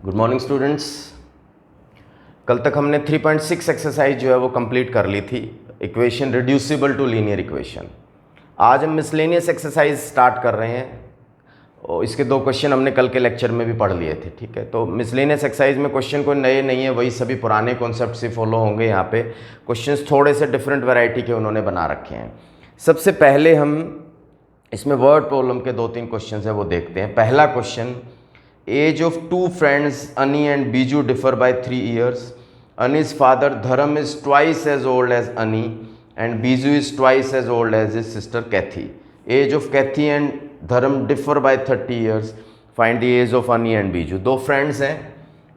Good morning students. कल तक हमने 3.6 एक्सरसाइज जो है वो कंप्लीट कर ली थी, equation reducible to linear equation. आज हम मिसलेनियस एक्सरसाइज स्टार्ट कर रहे हैं और इसके दो क्वेश्चन हमने कल के लेक्चर में भी पढ़ लिए थे। ठीक है, तो मिसलेनियस एक्सरसाइज में क्वेश्चन कोई नए नहीं है, वही सभी पुराने कॉन्सेप्ट से फॉलो होंगे। यहाँ पे क्वेश्चंस थोड़े से डिफरेंट वैरायटी के उन्होंने बना रखे हैं। सबसे पहले हम इसमें वर्ड प्रॉब्लम के 2-3 क्वेश्चन है वो देखते हैं। पहला question, age of two friends Ani and Biju differ by 3 years. Ani's father Dharam is twice as old as Ani and Biju is twice as old as his sister Kathy. Age of Kathy and Dharam differ by 30 years. Find the age of Ani and Biju. दो friends हैं,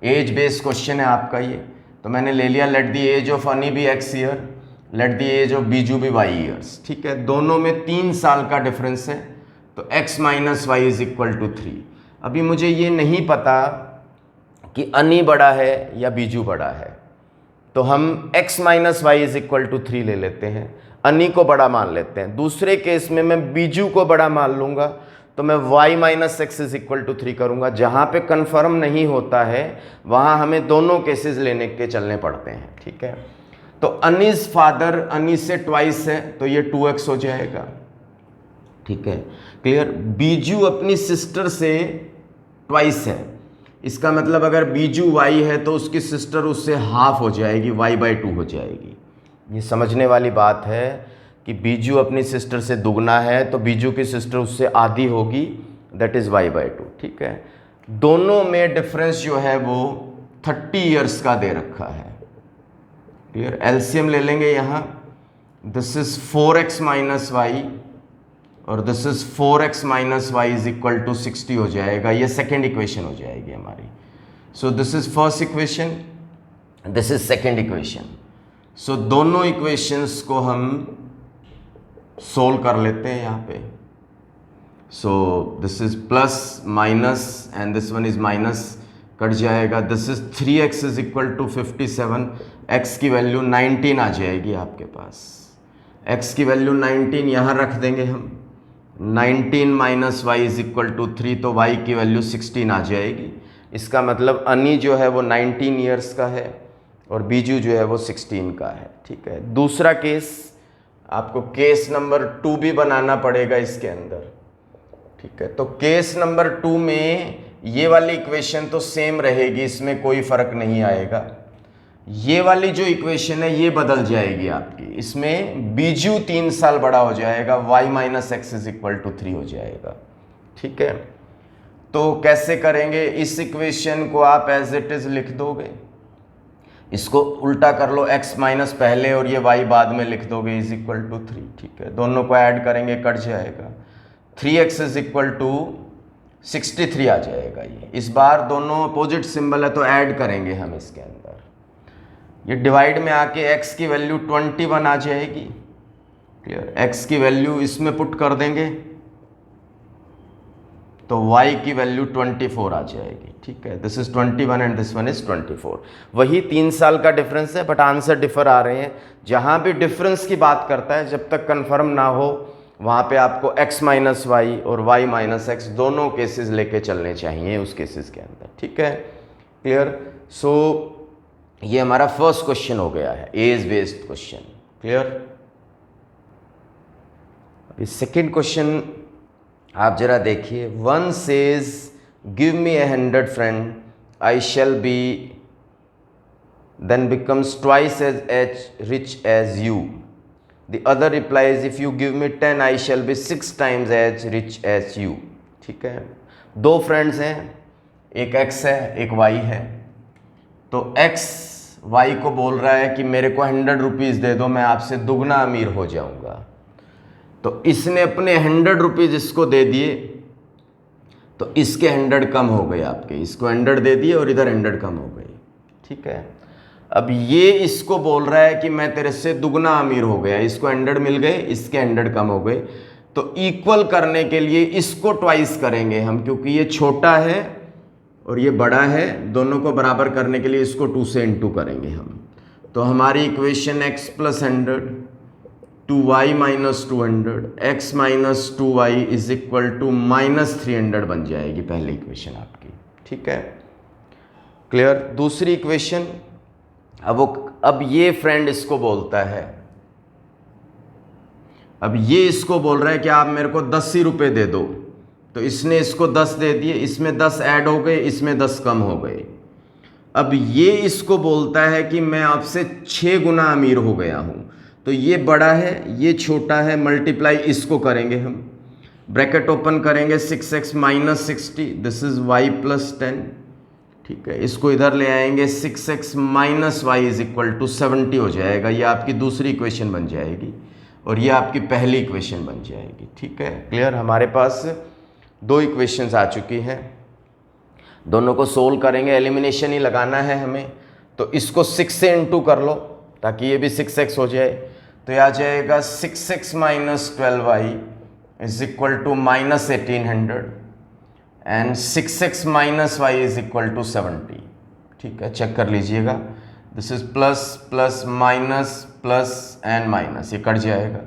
as based question है आपका ये, तो मैंने ले लिया late the age of Ani be x year, let the age of Biju be y years. ठीक है, दोनों में 3 साल का डिफरेंस है, तो x minus Y is equal to 3। अभी मुझे ये नहीं पता कि अनी बड़ा है या बीजू बड़ा है, तो हम x minus Y is equal to 3 ले लेते हैं, अनी को बड़ा मान लेते हैं। दूसरे केस में मैं बीजू को बड़ा मान लूँगा, तो मैं y minus x is equal to 3 करूँगा। जहाँ पे कन्फर्म नहीं होता है वहाँ हमें दोनों केसेस लेने के चलने पड़ते हैं। ठीक है, तो अनीज फादर अनी से ट्वाइस है, तो ये 2x हो जाएगा। ठीक है, क्लियर। बीजू अपनी सिस्टर से ट्वाइस है, इसका मतलब अगर बीजू y है तो उसकी सिस्टर उससे हाफ हो जाएगी, y/2 हो जाएगी। ये समझने वाली बात है कि बीजू अपनी सिस्टर से दुगना है तो बीजू की सिस्टर उससे आधी होगी, दैट इज़ y/2। ठीक है, दोनों में डिफरेंस जो है वो 30 ईयर्स का दे रखा है। क्लियर, एलसीएम ले लेंगे यहाँ, this is 4x minus Y और this is 4x minus Y is equal to 60 हो जाएगा। ये सेकेंड इक्वेशन हो जाएगी हमारी। So this is first equation, this is second equation. So दोनों इक्वेशंस को हम सोल्व कर लेते हैं यहाँ पे। So this is plus minus and this one is minus, cut जाएगा। This is 3x is equal to 57, x की वैल्यू 19 आ जाएगी आपके पास। x की वैल्यू 19 यहाँ रख देंगे हम, 19 minus Y is equal to 3, तो y की वैल्यू 16 आ जाएगी। इसका मतलब अनी जो है वो 19 ईयर्स का है और बीजू जो है वो 16 का है। ठीक है, दूसरा केस, आपको केस नंबर 2 भी बनाना पड़ेगा इसके अंदर। ठीक है, तो केस नंबर 2 में ये वाली इक्वेशन तो सेम रहेगी, इसमें कोई फर्क नहीं आएगा। ये वाली जो इक्वेशन है ये बदल जाएगी आपकी, इसमें बीजू 3 साल बड़ा हो जाएगा, y minus x is equal to 3 हो जाएगा। ठीक है, तो कैसे करेंगे, इस इक्वेशन को आप एज इट इज लिख दोगे, इसको उल्टा कर लो, x माइनस पहले और ये y बाद में लिख दोगे इज इक्वल टू 3। ठीक है, दोनों को ऐड करेंगे, कट जाएगा, 3x इज इक्वल टू 63 आ जाएगा। ये इस बार दोनों अपोजिट सिंबल है तो ऐड करेंगे हम इसके अंदर, ये डिवाइड में आके x की वैल्यू 21 आ जाएगी। क्लियर, x की वैल्यू इसमें पुट कर देंगे तो y की वैल्यू 24 आ जाएगी। ठीक है, this is 21 and this one is 24। वही 3 साल का डिफरेंस है, बट आंसर डिफर आ रहे हैं। जहां भी डिफरेंस की बात करता है, जब तक कंफर्म ना हो वहां पे आपको x माइनस वाई और y माइनस एक्स दोनों केसेस लेके चलने चाहिए उस केसेस के अंदर। ठीक है, क्लियर। सो ये हमारा फर्स्ट क्वेश्चन हो गया है, एज बेस्ड क्वेश्चन। क्लियर। अभी सेकेंड क्वेश्चन आप जरा देखिए, one says give me 100 friend I shall be then becomes twice as rich as you. The other replies if you give me 10 I shall be 6 times as rich as you. ठीक है, दो friends हैं, एक x है एक y है, तो x y को बोल रहा है कि मेरे को 100 रुपीज़ दे दो, मैं आपसे दुगना अमीर हो जाऊंगा। तो इसने अपने 100 रुपीज़ इसको दे दिए, तो इसके 100 कम हो गए आपके, इसको 100 दे दिए और इधर 100 कम हो गई। ठीक है, अब ये इसको बोल रहा है कि मैं तेरे से दुगना अमीर हो गया, इसको 100 मिल गए, इसके 100 कम हो गए। तो इक्वल करने के लिए इसको ट्वाइस करेंगे हम, क्योंकि ये छोटा है और ये बड़ा है, दोनों को बराबर करने के लिए इसको 2 से इंटू करेंगे हम। तो हमारी equation x plus 100 2y minus 200 x minus 2y is equal to minus 300 बन जाएगी पहली इक्वेशन आपकी। ठीक है, क्लियर। दूसरी इक्वेशन, अब ये फ्रेंड इसको बोलता है, अब ये इसको बोल रहा है कि आप मेरे को 10 ही रुपये दे दो, तो इसने इसको 10 दे दिए, इसमें 10 ऐड हो गए, इसमें 10 कम हो गए। अब ये इसको बोलता है कि मैं आपसे 6 गुना अमीर हो गया हूं, तो ये बड़ा है, ये छोटा है, मल्टीप्लाई इसको करेंगे हम, ब्रैकेट ओपन करेंगे, 6x minus 60, this is y plus 10, ठीक है। इसको इधर ले आएंगे, 6x minus Y is equal to 70 हो जाएगा। ये आपकी दूसरी इक्वेशन बन जाएगी और ये आपकी पहली इक्वेशन बन जाएगी, ठीक है। क्लियर। हमारे पास 2 इक्वेशंस आ चुकी हैं, दोनों को सोल्व करेंगे, एलिमिनेशन ही लगाना है हमें, तो इसको 6 से इंटू कर लो ताकि ये भी 6x हो जाए, तो ये आ जाएगा 6x minus 12y is equal to minus 1800 and 6x minus Y is equal to 70, ठीक है। चेक कर लीजिएगा, this is plus plus minus plus and minus, ये कट जाएगा,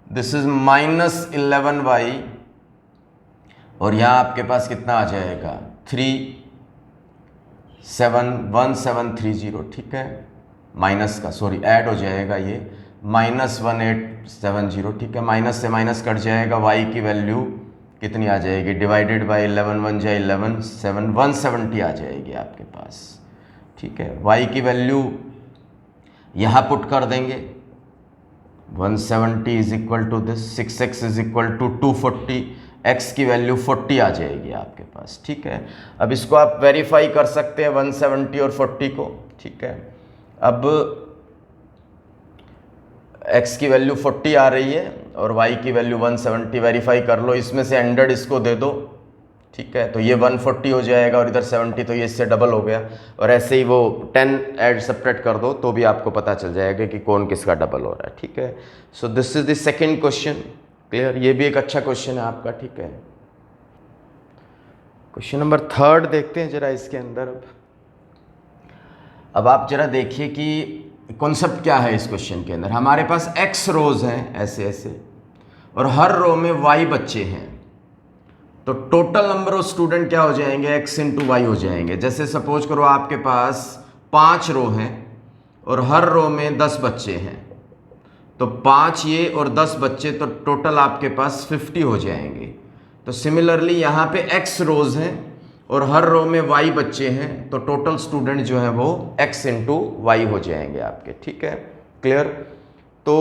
दिस इज माइनस 11y और यहाँ आपके पास कितना आ जाएगा 1730, ठीक है। माइनस का सॉरी ऐड हो जाएगा, ये माइनस 1870, ठीक है। माइनस से माइनस कट जाएगा, y की वैल्यू कितनी आ जाएगी, डिवाइडेड बाय 11 1 जा 11 7 170 आ जाएगी आपके पास, ठीक है। y की वैल्यू यहाँ पुट कर देंगे, 170 is equal to this, 6x is equal to 240, x की वैल्यू 40 आ जाएगी आपके पास, ठीक है। अब इसको आप वेरीफाई कर सकते हैं 170 और 40 को, ठीक है। अब x की वैल्यू 40 आ रही है और y की वैल्यू 170, वेरीफाई कर लो, इसमें से 100 इसको दे दो, ठीक है, तो ये 140 हो जाएगा और इधर 70, तो ये इससे डबल हो गया, और ऐसे ही वो 10 ऐड सब्ट्रैक्ट कर दो तो भी आपको पता चल जाएगा कि कौन किसका डबल हो रहा है, ठीक है। So this is the second question, clear. ये भी एक अच्छा क्वेश्चन है आपका, ठीक है। क्वेश्चन नंबर 3 देखते हैं जरा इसके अंदर। अब आप जरा देखिए कि कॉन्सेप्ट क्या है इस क्वेश्चन के अंदर। हमारे पास x रोज हैं ऐसे ऐसे और हर रो में y बच्चे हैं, तो टोटल नंबर ऑफ स्टूडेंट क्या हो जाएंगे, x इंटू वाई हो जाएंगे। जैसे सपोज करो आपके पास 5 रो हैं और हर रो में 10 बच्चे हैं, तो 5 ये और 10 बच्चे, तो टोटल आपके पास 50 हो जाएंगे। तो सिमिलरली यहाँ पे x रोज हैं और हर रो में y बच्चे हैं, तो टोटल स्टूडेंट जो है वो x इंटू वाई हो जाएंगे आपके, ठीक है। क्लियर। तो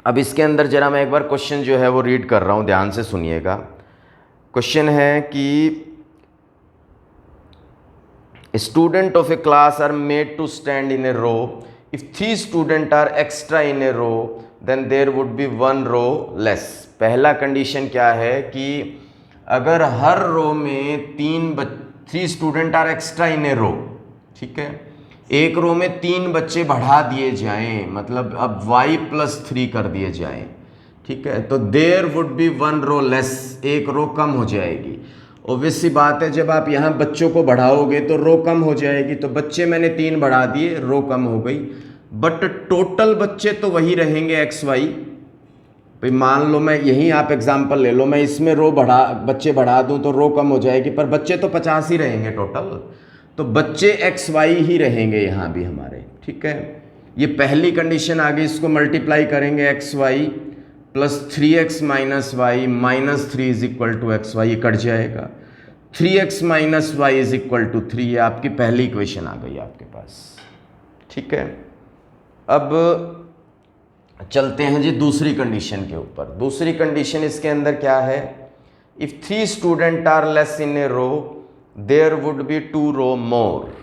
अब इसके अंदर जरा मैं एक बार क्वेश्चन जो है वो रीड कर रहा हूँ, ध्यान से सुनिएगा। क्वेश्चन है कि student of a class are made to stand in a row, if 3 student are extra in a row then there would be 1 row less. पहला कंडीशन क्या है कि अगर हर रो में 3 student are extra in a row, ठीक है, एक रो में 3 बच्चे बढ़ा दिए जाएं, मतलब अब y प्लस 3 कर दिए जाएं, ठीक है, तो there would be 1 row less, एक रो कम हो जाएगी। ऑब्वियस सी बात है, जब आप यहाँ बच्चों को बढ़ाओगे तो रो कम हो जाएगी, तो बच्चे मैंने 3 बढ़ा दिए, रो कम हो गई, बट टोटल बच्चे तो वही रहेंगे x y। भाई मान लो मैं यहीं आप एग्जांपल ले लो, मैं इसमें बच्चे बढ़ा दूं तो रो कम हो जाएगी, पर बच्चे तो 50 ही रहेंगे टोटल, तो बच्चे x y ही रहेंगे यहाँ भी हमारे, ठीक है। ये पहली कंडीशन आ गई, इसको मल्टीप्लाई करेंगे x y plus 3x minus y minus 3 is equal to x y, कट जाएगा, 3x minus Y is equal to 3, ये आपकी पहली इक्वेशन आ गई आपके पास, ठीक है। अब चलते हैं जी दूसरी कंडीशन के ऊपर। दूसरी कंडीशन इसके अंदर क्या है, if 3 student are less in a row there would be 2 row more.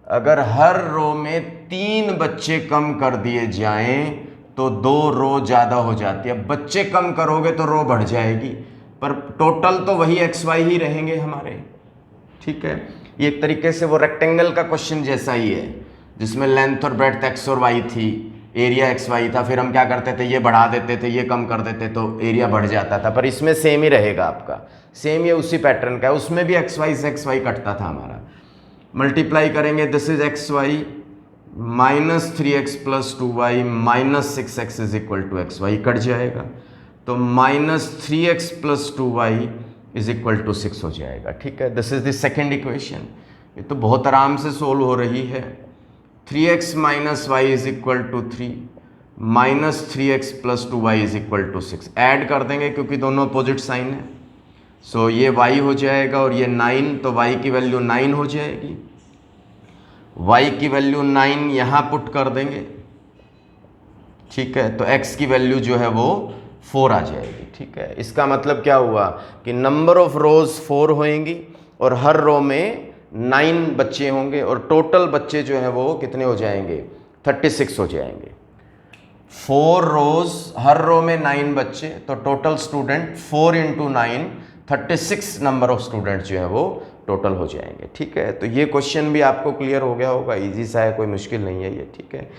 अगर हर रो में 3 बच्चे कम कर दिए जाएं तो 2 रो ज़्यादा हो जाती है। बच्चे कम करोगे तो रो बढ़ जाएगी, पर टोटल तो वही एक्स वाई ही रहेंगे हमारे, ठीक है। ये एक तरीके से वो रेक्टेंगल का क्वेश्चन जैसा ही है, जिसमें लेंथ और ब्रेड्थ एक्स और वाई थी, एरिया एक्स वाई था, फिर हम क्या करते थे, ये बढ़ा देते थे, ये कम कर देते तो एरिया बढ़ जाता था, पर इसमें सेम ही रहेगा आपका, सेम ये उसी पैटर्न का है। उसमें भी एक्स वाई से एक्स वाई कटता था हमारा। मल्टीप्लाई करेंगे, this is x y minus 3x plus 2y minus 6x is equal to x y, कट जाएगा, तो minus 3x plus 2y is equal to 6 हो जाएगा, ठीक है। This is the second equation. ये तो बहुत आराम से सोल्व हो रही है। 3x minus Y is equal to 3 minus 3x plus 2y is equal to 6। Add कर देंगे क्योंकि दोनों अपोजिट साइन है। सो ये y हो जाएगा और ये 9, तो y की वैल्यू 9 हो जाएगी। y की वैल्यू 9 यहाँ पुट कर देंगे, ठीक है, तो x की वैल्यू जो है वो 4 आ जाएगी, ठीक है। इसका मतलब क्या हुआ कि नंबर ऑफ रोज 4 होंगी और हर रो में 9 बच्चे होंगे और टोटल बच्चे जो है वो कितने हो जाएंगे, 36 हो जाएंगे। 4 रोज, हर रो में 9 बच्चे, तो total student 4 into 9 36 number of student जो है वो टोटल हो जाएंगे, ठीक है। तो ये क्वेश्चन भी आपको क्लियर हो गया होगा, इजी सा है, कोई मुश्किल नहीं है ये, ठीक है।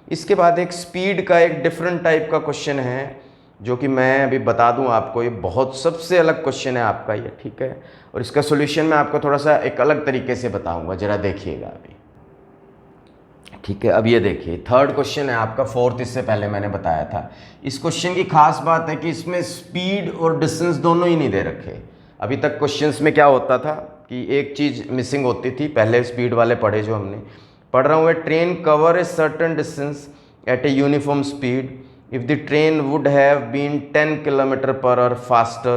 इसके बाद एक स्पीड का एक डिफरेंट टाइप का क्वेश्चन है जो कि मैं अभी बता दूं आपको, ये बहुत सबसे अलग क्वेश्चन है आपका ये, ठीक है। और इसका सॉल्यूशन मैं आपको थोड़ा सा एक अलग तरीके से बताऊंगा, जरा देखिएगा अभी, ठीक है। अब ये देखिए थर्ड क्वेश्चन है आपका, फोर्थ इससे पहले मैंने बताया था। इस क्वेश्चन की खास बात है कि इसमें स्पीड और डिस्टेंस दोनों ही नहीं दे रखे। अभी तक क्वेश्चंस में क्या होता था कि एक चीज़ मिसिंग होती थी, पहले स्पीड वाले पढ़े जो हमने, पढ़ रहा हूँ, train cover a certain distance at a uniform speed if the train would have been 10 km/h faster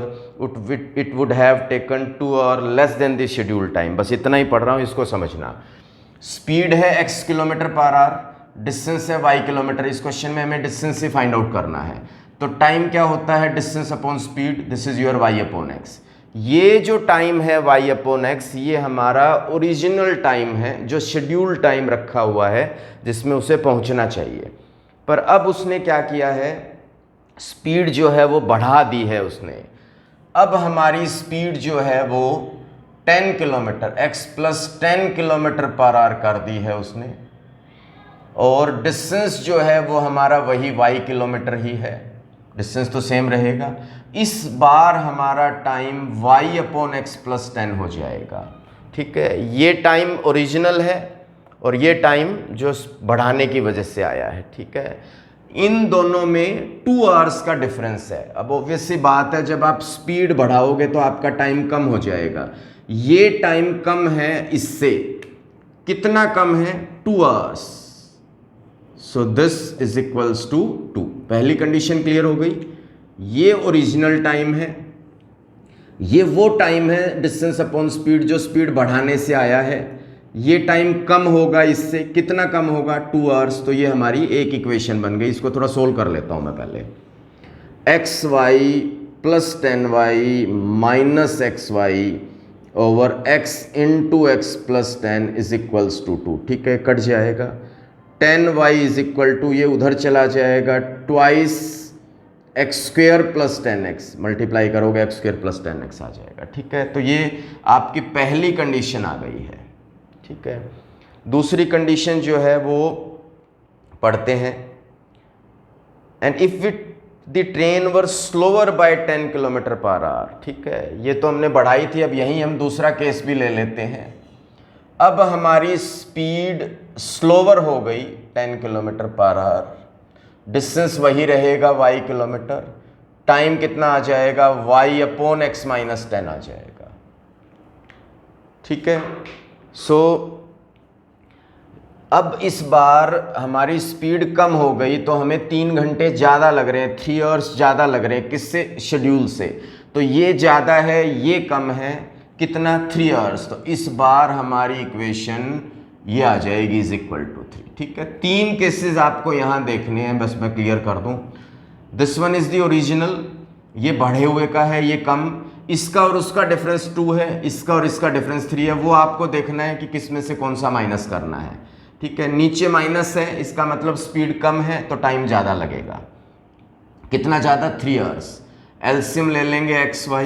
it would have taken 2 hours less than the scheduled time। बस इतना ही पढ़ रहा हूँ, इसको समझना। स्पीड है x km/h, डिस्टेंस है y kilometre. इस क्वेश्चन में हमें डिस्टेंस ही फाइंड आउट करना है, तो टाइम क्या होता है, distance upon speed, this is your y upon x। ये जो टाइम है y अपॉन x, ये हमारा ओरिजिनल टाइम है जो शेड्यूल टाइम रखा हुआ है जिसमें उसे पहुंचना चाहिए। पर अब उसने क्या किया है, स्पीड जो है वो बढ़ा दी है उसने। अब हमारी स्पीड जो है वो 10 किलोमीटर, x प्लस 10 km/h कर दी है उसने, और डिस्टेंस जो है वो हमारा वही y किलोमीटर ही है, डिस्टेंस तो सेम रहेगा। इस बार हमारा time y upon x plus 10 हो जाएगा, ठीक है। ये टाइम ओरिजिनल है और ये टाइम जो बढ़ाने की वजह से आया है, ठीक है। इन दोनों में 2 आवर्स का डिफरेंस है। अब ऑब्वियस सी बात है, जब आप स्पीड बढ़ाओगे तो आपका टाइम कम हो जाएगा। ये टाइम कम है इससे, कितना कम है, 2 hours. So this is equals to 2। पहली कंडीशन क्लियर हो गई। ये ओरिजिनल टाइम है, ये वो टाइम है डिस्टेंस अपॉन स्पीड जो स्पीड बढ़ाने से आया है। ये टाइम कम होगा इससे, कितना कम होगा, 2 आवर्स। तो ये हमारी एक इक्वेशन बन गई। इसको थोड़ा सोल्व कर लेता हूं मैं पहले। xy plus 10y minus xy over x into x plus 10 is equals to 2, ठीक है, कट जाएगा। 10y इज इक्वल टू, ये उधर चला जाएगा, twice x square plus 10x, multiply करोगे x स्क्वेयर प्लस 10x आ जाएगा, ठीक है। तो ये आपकी पहली कंडीशन आ गई है, ठीक है। दूसरी कंडीशन जो है वो पढ़ते हैं। And if it the train were slower by 10 km/h, ठीक है। ये तो हमने बढ़ाई थी, अब यहीं हम दूसरा केस भी ले लेते हैं। अब हमारी स्पीड स्लोअर हो गई 10 km/h, डिस्टेंस वही रहेगा y किलोमीटर, टाइम कितना आ जाएगा, y अपॉन x माइनस 10 आ जाएगा, ठीक है। सो अब इस बार हमारी स्पीड कम हो गई तो हमें 3 घंटे ज़्यादा लग रहे हैं, 3 आवर्स ज़्यादा लग रहे हैं, किससे, शेड्यूल से। तो ये ज़्यादा है, ये कम है, कितना, 3 आवर्स। तो इस बार हमारी इक्वेशन ये आ जाएगी इज इक्वल टू 3, ठीक है। 3 केसेस आपको यहाँ देखने हैं, बस मैं क्लियर कर दूँ। This one is the original, ये बढ़े हुए का है, ये कम, इसका और उसका डिफरेंस 2 है, इसका और इसका डिफरेंस 3 है। वो आपको देखना है कि किस में से कौन सा माइनस करना है, ठीक है। नीचे माइनस है, इसका मतलब स्पीड कम है तो टाइम ज़्यादा लगेगा। कितना ज़्यादा, 3 आवर्स। एलसीएम ले लेंगे xy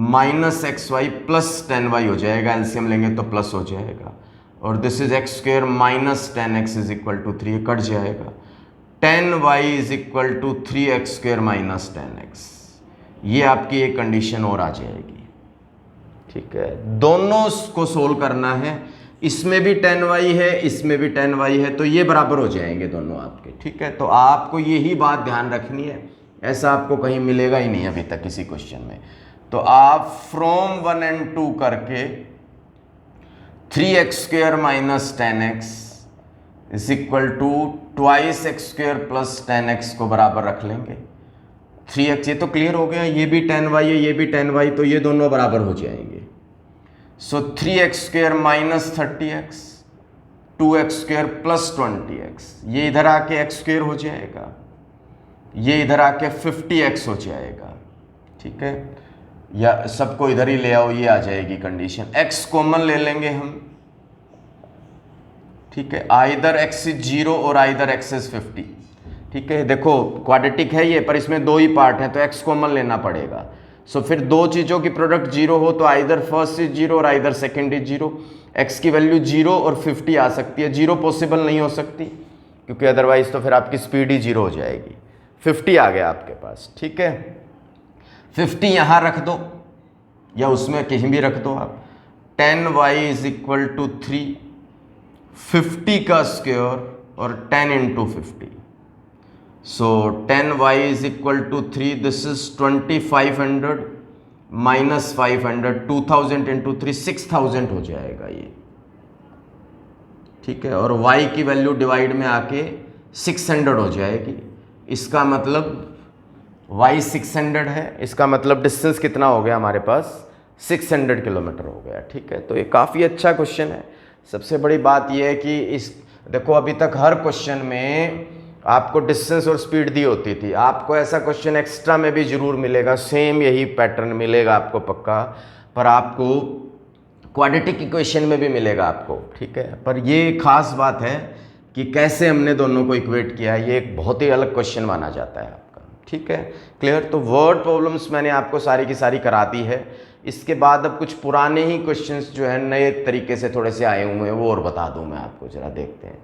minus xy plus 10y हो जाएगा, एलसीएम लेंगे तो प्लस हो जाएगा, और this is x square minus 10x is equal to 3, कट जाएगा। 10y is equal to 3x square minus 10x, ये आपकी एक कंडीशन और आ जाएगी, ठीक है। दोनों को सोल्व करना है, इसमें भी 10y है, इसमें भी 10y है, तो ये बराबर हो जाएंगे दोनों आपके, ठीक है। तो आपको यही बात ध्यान रखनी है, ऐसा आपको कहीं मिलेगा ही नहीं अभी तक किसी क्वेश्चन में। तो आप फ्रॉम 1 and 2 करके 3x² minus 10x is equal to 2x² plus 10x को बराबर रख लेंगे। 3x ये तो क्लियर हो गया, ये भी 10y है, ये भी 10y, तो ये दोनों बराबर हो जाएंगे। सो 3x² minus 30x, 2x² plus 20x, ये इधर आके x² हो जाएगा, ये इधर आके 50x हो जाएगा। ठीक है, या सबको इधर ही ले आओ, ये आ जाएगी कंडीशन। x कॉमन ले लेंगे हम। ठीक है, आइदर x इज 0 और आइदर x इज 50। ठीक है, देखो क्वाड्रेटिक है ये, पर इसमें दो ही पार्ट हैं तो x कॉमन लेना पड़ेगा। सो फिर दो चीज़ों की प्रोडक्ट 0 हो तो आइदर फर्स्ट इज 0 और आइदर सेकंड इज 0। x की वैल्यू 0 और 50 आ सकती है, 0 पॉसिबल नहीं हो सकती क्योंकि अदरवाइज तो फिर आपकी स्पीड ही 0 हो जाएगी। 50 आ गया आपके पास। ठीक है, 50 यहाँ रख दो या उसमें कहीं भी रख दो आप। 10y इज इक्वल टू 3, 50 का स्क्वायर और 10 into 50। So 10y is equal to 3, this is 2500 minus 500, 2000 into 3 6000 हो जाएगा ये। ठीक है, और y की वैल्यू डिवाइड में आके 600 हो जाएगी। इसका मतलब y 600 है, इसका मतलब डिस्टेंस कितना हो गया हमारे पास, 600 किलोमीटर हो गया। ठीक है, तो ये काफ़ी अच्छा क्वेश्चन है। सबसे बड़ी बात यह है कि इस देखो अभी तक हर क्वेश्चन में आपको डिस्टेंस और स्पीड दी होती थी, आपको ऐसा क्वेश्चन एक्स्ट्रा में भी जरूर मिलेगा, सेम यही पैटर्न मिलेगा आपको पक्का, पर आपको क्वाड्रेटिक इक्वेशन में भी मिलेगा आपको। ठीक है, पर ये खास बात है कि कैसे हमने दोनों को इक्वेट किया है, ये एक बहुत ही अलग क्वेश्चन माना जाता है आपका। ठीक है, क्लियर। तो वर्ड प्रॉब्लम्स मैंने आपको सारी की सारी करा दी है। इसके बाद अब कुछ पुराने ही क्वेश्चंस जो है नए तरीके से थोड़े से आए हुए हैं वो और बता दूं मैं आपको, जरा देखते हैं।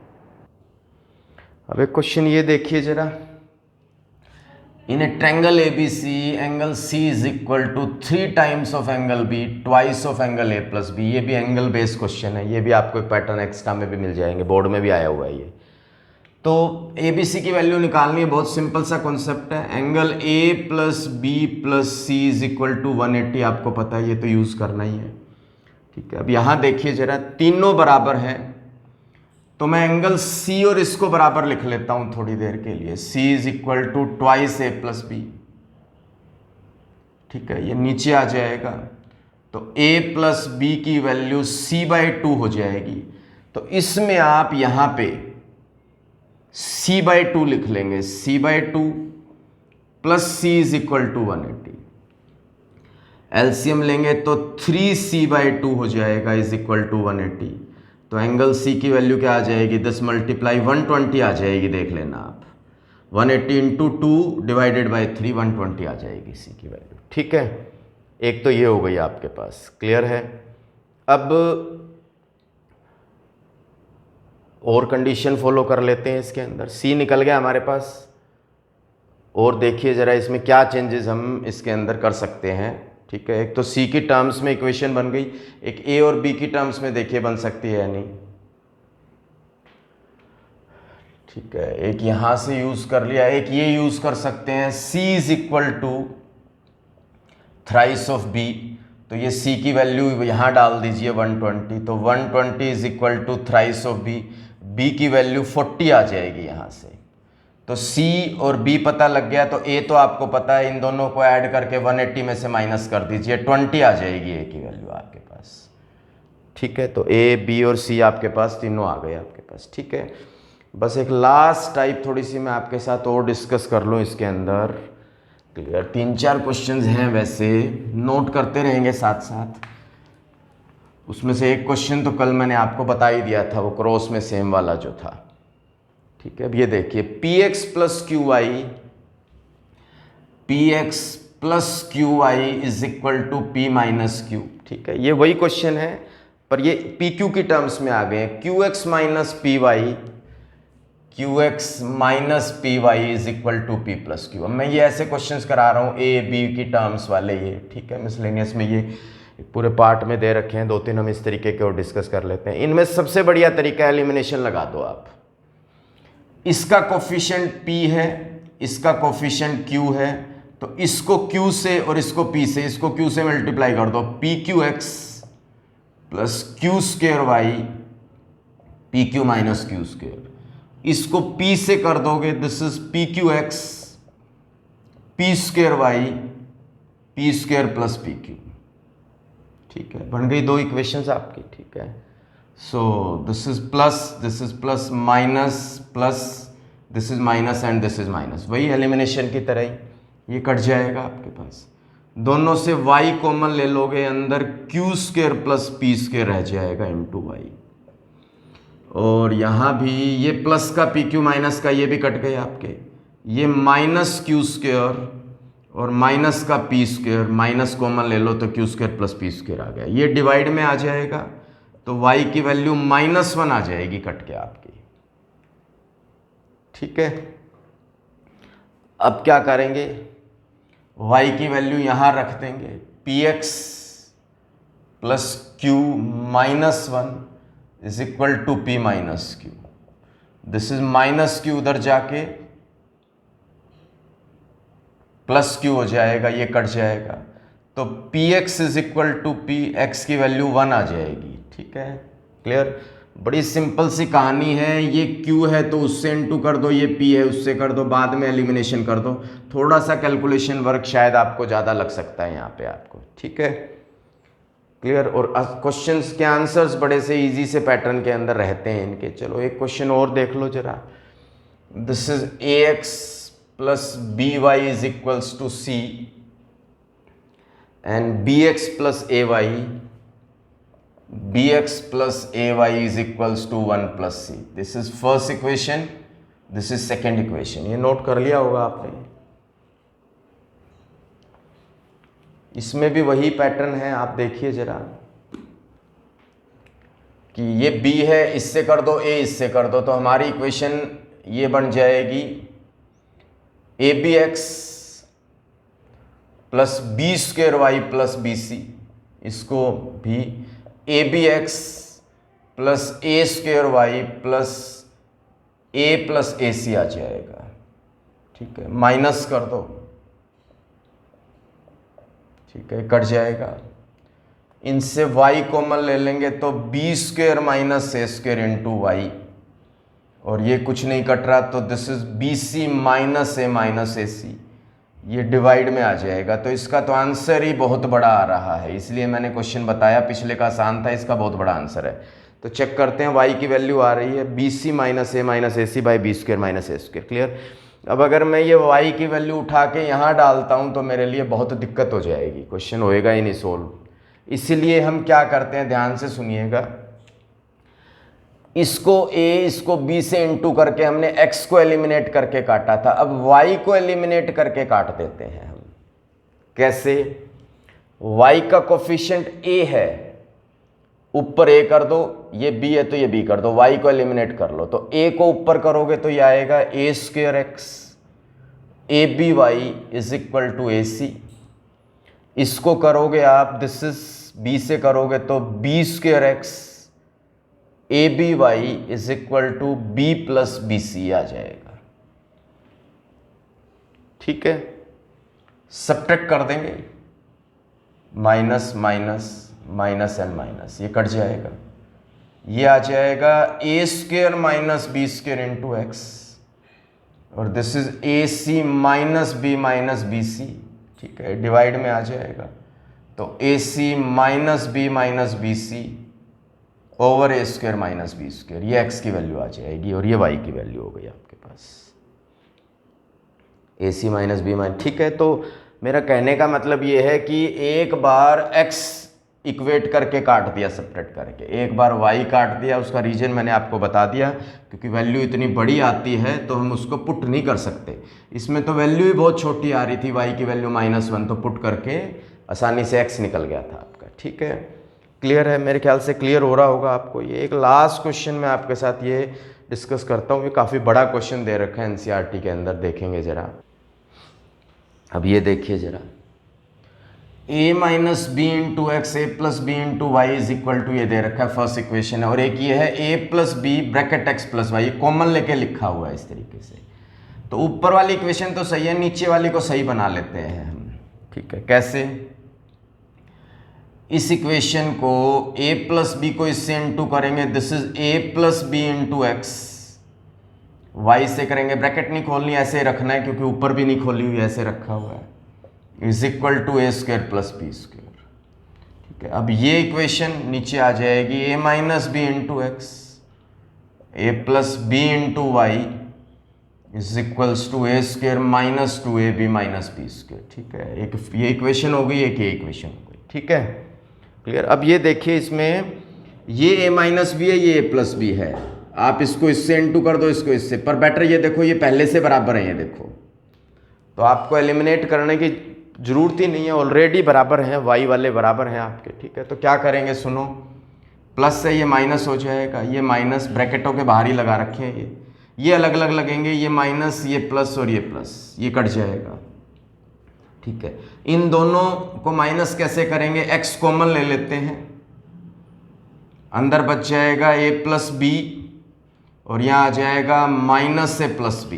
अब एक क्वेश्चन ये देखिए जरा, in a triangle ABC angle C is equal to 3 times of angle B twice of angle A plus B। ये भी एंगल बेस्ड क्वेश्चन है, ये भी आपको एक पैटर्न एक्स्ट्रा में भी मिल जाएंगे, बोर्ड में भी आया हुआ है ये। तो ABC की वैल्यू निकालनी है, बहुत सिंपल सा कॉन्सेप्ट है। Angle A plus B plus C is equal to 180, आपको पता है, ये तो यूज़ करना ही है। ठीक है, अब यहाँ देखिए जरा, तीनों बराबर हैं तो मैं एंगल C और इसको बराबर लिख लेता हूँ थोड़ी देर के लिए। C is equal to twice A plus B। ठीक है, ये नीचे आ जाएगा तो A प्लस B की वैल्यू C/2 हो जाएगी। तो इसमें आप यहाँ पे C/2 लिख लेंगे, C/2 plus C is equal to 180। LCM लेंगे तो 3C/2 हो जाएगा इज इक्वल टू 180। तो एंगल C की वैल्यू क्या आ जाएगी, 10 मल्टीप्लाई 120 आ जाएगी, देख लेना आप। 180 इंटू 2 डिवाइडेड बाई 3, 120 आ जाएगी C की वैल्यू। ठीक है, एक तो ये हो गई आपके पास, क्लियर है। अब और कंडीशन फॉलो कर लेते हैं इसके अंदर। C निकल गया हमारे पास, और देखिए ज़रा इसमें क्या चेंजेस हम इसके अंदर कर सकते हैं। ठीक है, एक तो C की टर्म्स में इक्वेशन बन गई, एक A और B की टर्म्स में देखिए बन सकती है या नहीं। ठीक है, एक यहाँ से यूज़ कर लिया, एक ये यूज़ कर सकते हैं, C is equal to thrice of B। तो ये C की वैल्यू यहाँ डाल दीजिए 120, तो 120 is equal to thrice of B। B की वैल्यू 40 आ जाएगी यहाँ से। तो C और B पता लग गया, तो A तो आपको पता है, इन दोनों को ऐड करके 180 में से माइनस कर दीजिए, 20 आ जाएगी A की वैल्यू आपके पास। ठीक है, तो A, B और C आपके पास तीनों आ गए आपके पास। ठीक है, बस एक लास्ट टाइप थोड़ी सी मैं आपके साथ और डिस्कस कर लूँ इसके अंदर। क्लियर, 3-4 क्वेश्चंस हैं वैसे, नोट करते रहेंगे साथ साथ। उसमें से एक क्वेश्चन तो कल मैंने आपको बता ही दिया था, वो क्रॉस में सेम वाला जो था। ठीक है, अब ये देखिए, px plus qy is equal to p minus q. ठीक है, ये वही क्वेश्चन है, पर ये pq की टर्म्स में आ गए। qx minus py is equal to p plus q. अब मैं ये ऐसे क्वेश्चंस करा रहा हूँ a b की टर्म्स वाले ये। ठीक है, मिसलेनियस में ये पूरे पार्ट में दे रखे हैं, 2-3 हम इस तरीके के और डिस्कस कर लेते हैं। इनमें सबसे बढ़िया तरीका एलिमिनेशन लगा दो आप। इसका कोफिशिएंट P है, इसका कोफिशिएंट Q है, तो इसको Q से और इसको P से, इसको Q से मल्टीप्लाई कर दो, PQX plus q square y p q minus Q square, इसको p से कर दोगे, this is p q x p square y p square plus p q. ठीक है, बन गई दो इक्वेशंस आपकी। ठीक है, so this is plus minus plus, this is minus and this is minus, वही एलिमिनेशन की तरह ही ये कट जाएगा आपके पास। दोनों से y कॉमन ले लोगे, अंदर Q square plus P square रह जाएगा इनटू वाई, और यहाँ भी ये प्लस का पी क्यू माइनस का ये भी कट गए आपके, ये माइनस क्यू स्क्वेयर और माइनस का पी स्क्वेयर, माइनस कॉमन ले लो तो Q square plus P square आ गया, ये डिवाइड में आ जाएगा तो y की वैल्यू -1 आ जाएगी कट के आपकी। ठीक है, अब क्या करेंगे, y की वैल्यू यहां रख देंगे, px plus q -1 is equal to p minus q, this is minus q उधर जाके प्लस क्यू हो जाएगा, ये कट जाएगा, तो px is equal to p, x की वैल्यू 1 आ जाएगी। ठीक है, क्लियर, बड़ी सिंपल सी कहानी है। ये q है तो उससे इनटू कर दो, ये p है उससे कर दो, बाद में एलिमिनेशन कर दो, थोड़ा सा कैलकुलेशन वर्क शायद आपको ज़्यादा लग सकता है यहाँ पे आपको। ठीक है, क्लियर, और क्वेश्चंस के आंसर्स बड़े से इजी से पैटर्न के अंदर रहते हैं इनके। चलो एक क्वेश्चन और देख लो जरा, this is ax plus by is equals to c and bx plus ay is equals to 1 plus c. This is first equation, this is second equation. ये नोट कर लिया होगा आपने। इसमें भी वही पैटर्न है, आप देखिए जरा कि ये b है, इससे कर दो, a इससे कर दो, तो हमारी इक्वेशन ये बन जाएगी abx plus B square Y plus B C, इसको भी A B X plus A square Y plus A C आ जाएगा। ठीक है, माइनस कर दो, ठीक है, कट जाएगा, इनसे y कॉमन ले लेंगे तो बी स्क्वेयर माइनस ए स्क्वेयर इंटू वाई, और ये कुछ नहीं कट रहा तो this is B C minus A C, ये डिवाइड में आ जाएगा। तो इसका तो आंसर ही बहुत बड़ा आ रहा है, इसलिए मैंने क्वेश्चन बताया, पिछले का आसान था, इसका बहुत बड़ा आंसर है। तो चेक करते हैं, y की वैल्यू आ रही है b C minus A c by b square minus A square. Clear, अब अगर मैं ये y की वैल्यू उठा के यहाँ डालता हूँ तो मेरे लिए बहुत दिक्कत हो जाएगी, क्वेश्चन होएगा ही नहीं सोल्व। इसीलिए हम क्या करते हैं, ध्यान से सुनिएगा, इसको a इसको b से इंटू करके हमने x को एलिमिनेट करके काटा था, अब y को एलिमिनेट करके काट देते हैं हम। कैसे, y का कोफिशिएंट a है, ऊपर a कर दो, ये b है तो ये b कर दो, y को एलिमिनेट कर लो, तो a को ऊपर करोगे तो ये आएगा a square X A B Y is equal to A C, इसको करोगे आप, दिस इज b से करोगे तो b square X A B Y is equal to B plus B C आ जाएगा। ठीक है, सब्ट्रैक्ट कर देंगे, minus minus minus and minus, ये कट जाएगा, ये आ जाएगा A square minus B square into X, और this is A C minus B C. ठीक है, डिवाइड में आ जाएगा, तो A C minus B C over A square minus B square, ये एक्स की वैल्यू आ जाएगी और ये वाई की वैल्यू हो गई आपके पास, ए सी माइनस बी माइनस। ठीक है, तो मेरा कहने का मतलब ये है कि एक बार एक्स इक्वेट करके काट दिया सब्ट्रैक्ट करके, एक बार वाई काट दिया, उसका रीजन मैंने आपको बता दिया, क्योंकि वैल्यू इतनी बड़ी आती है तो हम उसको पुट नहीं कर सकते। इसमें तो वैल्यू ही बहुत छोटी आ रही थी, वाई की वैल्यू -1, तो पुट करके आसानी से एक्स निकल गया था आपका। ठीक है, क्लियर है, मेरे ख्याल से क्लियर हो रहा होगा आपको। ये एक लास्ट क्वेश्चन मैं आपके साथ ये डिस्कस करता हूँ, ये काफ़ी बड़ा क्वेश्चन दे रखा है एनसीईआरटी के अंदर, देखेंगे ज़रा। अब ये देखिए ज़रा, a minus b into x a plus b into y is equal to, ये दे रखा है फर्स्ट इक्वेशन है, और एक ये है a plus b bracket x plus y, common लेके लिखा हुआ है इस तरीके से। तो ऊपर वाली इक्वेशन तो सही है, नीचे वाली को सही बना लेते हैं हम। ठीक है, कैसे, इस इक्वेशन को a प्लस बी को इससे इंटू करेंगे, this is a plus b into x, y से करेंगे, ब्रैकेट नहीं खोलनी, ऐसे रखना है क्योंकि ऊपर भी नहीं खोली हुई, ऐसे रखा हुआ है, is equal to a square plus b square. ठीक है, अब ये इक्वेशन नीचे आ जाएगी a minus b into x, a plus b into y is equals to a square minus two a b minus b square. ठीक है, एक ये इक्वेशन हो गई, एक ये इक्वेशन हो गई। ठीक है, क्लियर। अब ये देखिए, इसमें ये a माइनस बी है, ये a प्लस बी है, आप इसको इससे इंटू कर दो, इसको इससे, पर बेटर ये देखो ये पहले से बराबर है, ये देखो, तो आपको एलिमिनेट करने की जरूरत ही नहीं है, ऑलरेडी बराबर हैं, y वाले बराबर हैं आपके। ठीक है, तो क्या करेंगे, सुनो, प्लस से ये माइनस हो जाएगा, ये माइनस ब्रैकेटों के बाहर ही लगा रखे हैं, ये अलग अलग लगेंगे, ये माइनस, ये प्लस और ये प्लस, ये कट जाएगा। ठीक है, इन दोनों को माइनस कैसे करेंगे, x कॉमन ले लेते हैं, अंदर बच जाएगा a प्लस बी और यहाँ आ जाएगा माइनस से प्लस बी।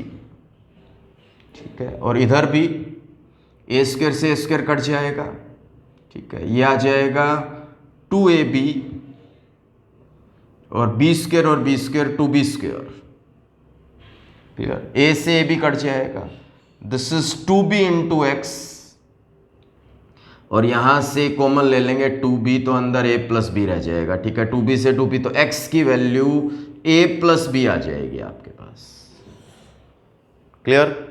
ठीक है, और इधर भी a स्क्वायर से a स्क्वायर कट जाएगा। ठीक है, ये आ जाएगा 2ab और b स्क्वायर और b square 2b square. Clear, a से a भी कट जाएगा, this is 2b into X, और यहां से कॉमन ले लेंगे 2b, तो अंदर a प्लस बी रह जाएगा। ठीक है, 2b से 2b, तो x की वैल्यू a प्लस बी आ जाएगी आपके पास। क्लियर,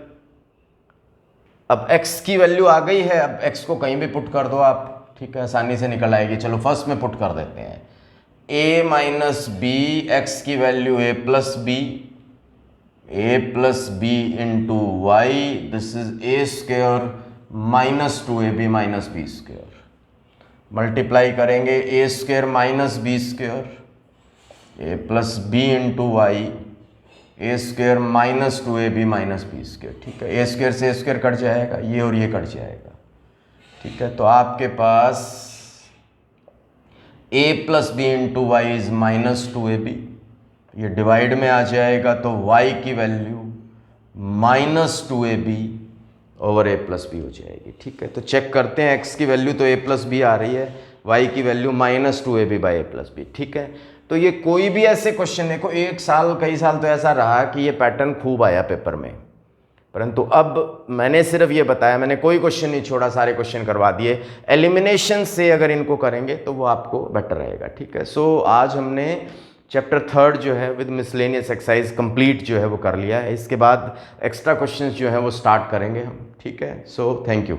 अब x की वैल्यू आ गई है, अब x को कहीं भी पुट कर दो आप। ठीक है, आसानी से निकल आएगी। चलो फर्स्ट में पुट कर देते हैं, a माइनस बी, एक्स की value a plus b into y, this is a square minus 2ab minus b square, multiply करेंगे a square minus b square, a plus b into y, a square minus 2ab minus b square. ठीक है, ए square से ए square cut जाएगा, ये और ये cut जाएगा। ठीक है, तो आपके पास a plus b into y is minus 2ab, ये डिवाइड में आ जाएगा, तो y की value minus 2ab over a plus b हो जाएगी। ठीक है, तो चेक करते हैं, x की वैल्यू तो a प्लस बी आ रही है, y की value minus 2ab by a plus b. ठीक है, तो ये कोई भी ऐसे क्वेश्चन देखो, एक साल कई साल तो ऐसा रहा कि ये पैटर्न खूब आया पेपर में, परंतु अब मैंने सिर्फ ये बताया, मैंने कोई क्वेश्चन नहीं छोड़ा, सारे क्वेश्चन करवा दिए। एलिमिनेशन से अगर इनको करेंगे तो वो आपको बेटर रहेगा। ठीक है, सो आज हमने चैप्टर 3 जो है विद मिसलेनियस एक्सरसाइज कंप्लीट जो है वो कर लिया है। इसके बाद एक्स्ट्रा क्वेश्चंस जो है वो स्टार्ट करेंगे हम। ठीक है, सो थैंक यू।